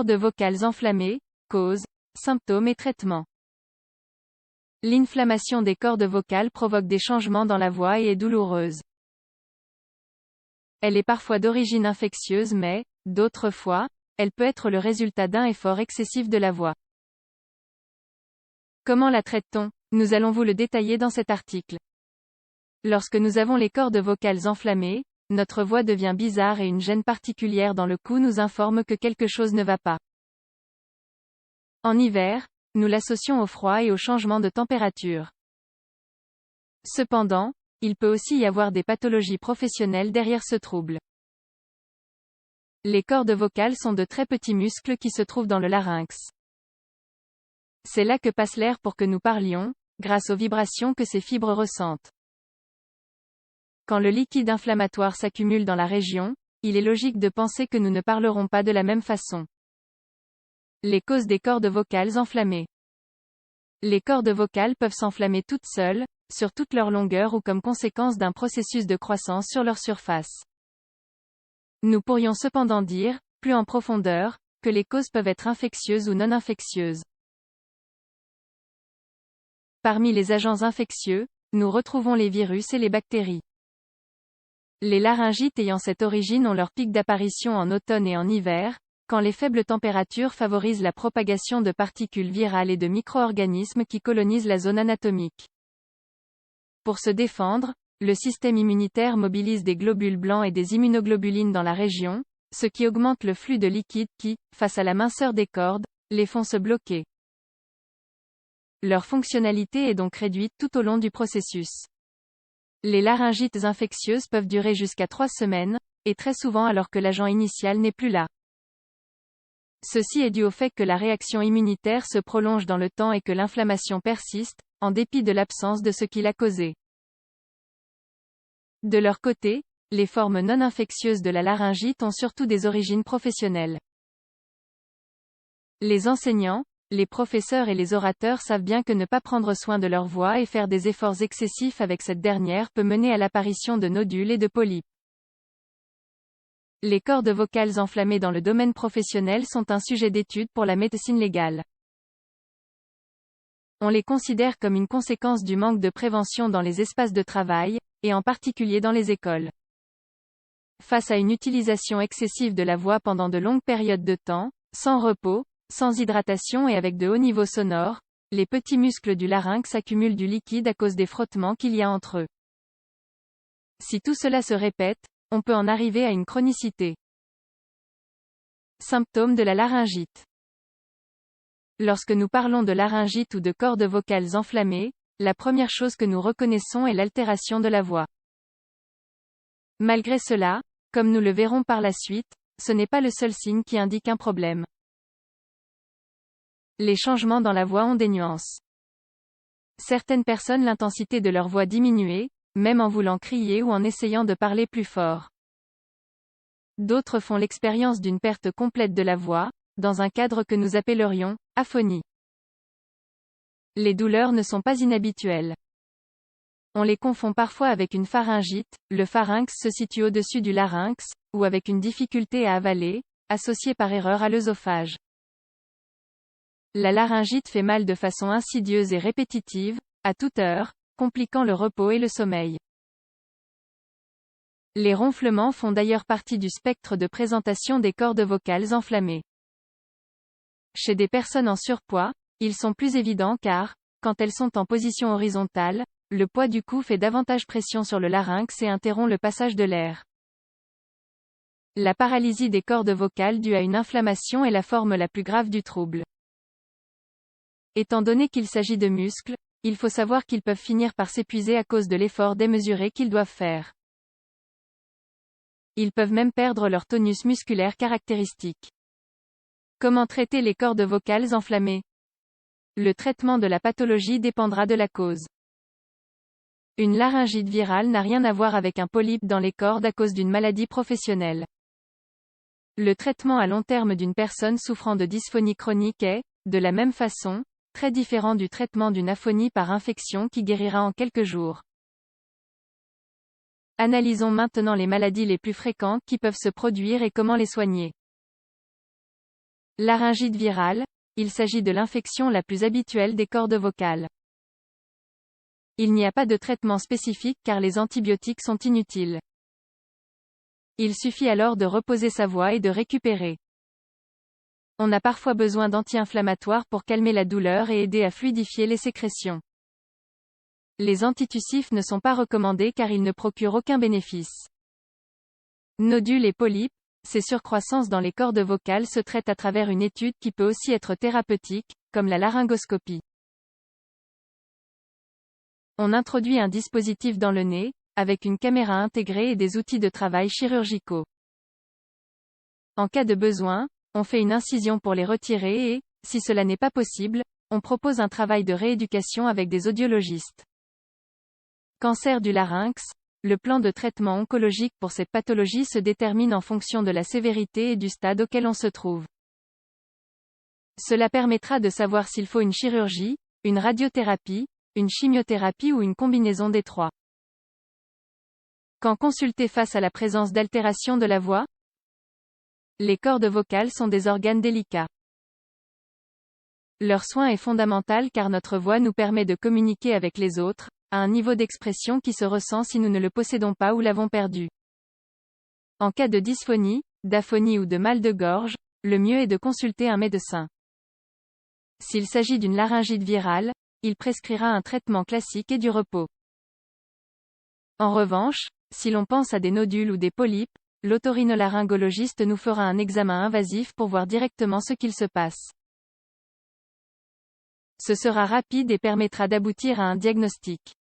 Cordes vocales enflammées, cause, symptômes et traitement. L'inflammation des cordes vocales provoque des changements dans la voix et est douloureuse. Elle est parfois d'origine infectieuse mais, d'autres fois, elle peut être le résultat d'un effort excessif de la voix. Comment la traite-t-on? Nous allons vous le détailler dans cet article. Lorsque nous avons les cordes vocales enflammées, notre voix devient bizarre et une gêne particulière dans le cou nous informe que quelque chose ne va pas. En hiver, nous l'associons au froid et au changement de température. Cependant, il peut aussi y avoir des pathologies professionnelles derrière ce trouble. Les cordes vocales sont de très petits muscles qui se trouvent dans le larynx. C'est là que passe l'air pour que nous parlions, grâce aux vibrations que ces fibres ressentent. Quand le liquide inflammatoire s'accumule dans la région, il est logique de penser que nous ne parlerons pas de la même façon. Les causes des cordes vocales enflammées. Les cordes vocales peuvent s'enflammer toutes seules, sur toute leur longueur ou comme conséquence d'un processus de croissance sur leur surface. Nous pourrions cependant dire, plus en profondeur, que les causes peuvent être infectieuses ou non infectieuses. Parmi les agents infectieux, nous retrouvons les virus et les bactéries. Les laryngites ayant cette origine ont leur pic d'apparition en automne et en hiver, quand les faibles températures favorisent la propagation de particules virales et de micro-organismes qui colonisent la zone anatomique. Pour se défendre, le système immunitaire mobilise des globules blancs et des immunoglobulines dans la région, ce qui augmente le flux de liquide qui, face à la minceur des cordes, les font se bloquer. Leur fonctionnalité est donc réduite tout au long du processus. Les laryngites infectieuses peuvent durer jusqu'à 3 semaines, et très souvent alors que l'agent initial n'est plus là. Ceci est dû au fait que la réaction immunitaire se prolonge dans le temps et que l'inflammation persiste, en dépit de l'absence de ce qui l'a causée. De leur côté, les formes non infectieuses de la laryngite ont surtout des origines professionnelles. Les enseignants, les professeurs et les orateurs savent bien que ne pas prendre soin de leur voix et faire des efforts excessifs avec cette dernière peut mener à l'apparition de nodules et de polypes. Les cordes vocales enflammées dans le domaine professionnel sont un sujet d'étude pour la médecine légale. On les considère comme une conséquence du manque de prévention dans les espaces de travail, et en particulier dans les écoles. Face à une utilisation excessive de la voix pendant de longues périodes de temps, sans repos, sans hydratation et avec de hauts niveaux sonores, les petits muscles du larynx accumulent du liquide à cause des frottements qu'il y a entre eux. Si tout cela se répète, on peut en arriver à une chronicité. Symptômes de la laryngite. Lorsque nous parlons de laryngite ou de cordes vocales enflammées, la première chose que nous reconnaissons est l'altération de la voix. Malgré cela, comme nous le verrons par la suite, ce n'est pas le seul signe qui indique un problème. Les changements dans la voix ont des nuances. Certaines personnes l'intensité de leur voix diminuer, même en voulant crier ou en essayant de parler plus fort. D'autres font l'expérience d'une perte complète de la voix, dans un cadre que nous appellerions aphonie. Les douleurs ne sont pas inhabituelles. On les confond parfois avec une pharyngite, le pharynx se situe au-dessus du larynx, ou avec une difficulté à avaler, associée par erreur à l'œsophage. La laryngite fait mal de façon insidieuse et répétitive, à toute heure, compliquant le repos et le sommeil. Les ronflements font d'ailleurs partie du spectre de présentation des cordes vocales enflammées. Chez des personnes en surpoids, ils sont plus évidents car, quand elles sont en position horizontale, le poids du cou fait davantage pression sur le larynx et interrompt le passage de l'air. La paralysie des cordes vocales due à une inflammation est la forme la plus grave du trouble. Étant donné qu'il s'agit de muscles, il faut savoir qu'ils peuvent finir par s'épuiser à cause de l'effort démesuré qu'ils doivent faire. Ils peuvent même perdre leur tonus musculaire caractéristique. Comment traiter les cordes vocales enflammées? Le traitement de la pathologie dépendra de la cause. Une laryngite virale n'a rien à voir avec un polype dans les cordes à cause d'une maladie professionnelle. Le traitement à long terme d'une personne souffrant de dysphonie chronique est, de la même façon, très différent du traitement d'une aphonie par infection qui guérira en quelques jours. Analysons maintenant les maladies les plus fréquentes qui peuvent se produire et comment les soigner. Laryngite virale, il s'agit de l'infection la plus habituelle des cordes vocales. Il n'y a pas de traitement spécifique car les antibiotiques sont inutiles. Il suffit alors de reposer sa voix et de récupérer. On a parfois besoin d'anti-inflammatoires pour calmer la douleur et aider à fluidifier les sécrétions. Les antitussifs ne sont pas recommandés car ils ne procurent aucun bénéfice. Nodules et polypes, ces surcroissances dans les cordes vocales se traitent à travers une étude qui peut aussi être thérapeutique, comme la laryngoscopie. On introduit un dispositif dans le nez, avec une caméra intégrée et des outils de travail chirurgicaux. En cas de besoin, on fait une incision pour les retirer et, si cela n'est pas possible, on propose un travail de rééducation avec des audiologistes. Cancer du larynx, le plan de traitement oncologique pour cette pathologie se détermine en fonction de la sévérité et du stade auquel on se trouve. Cela permettra de savoir s'il faut une chirurgie, une radiothérapie, une chimiothérapie ou une combinaison des trois. Quand consulter face à la présence d'altération de la voix? Les cordes vocales sont des organes délicats. Leur soin est fondamental car notre voix nous permet de communiquer avec les autres, à un niveau d'expression qui se ressent si nous ne le possédons pas ou l'avons perdu. En cas de dysphonie, d'aphonie ou de mal de gorge, le mieux est de consulter un médecin. S'il s'agit d'une laryngite virale, il prescrira un traitement classique et du repos. En revanche, si l'on pense à des nodules ou des polypes, l'otorhinolaryngologiste nous fera un examen invasif pour voir directement ce qu'il se passe. Ce sera rapide et permettra d'aboutir à un diagnostic.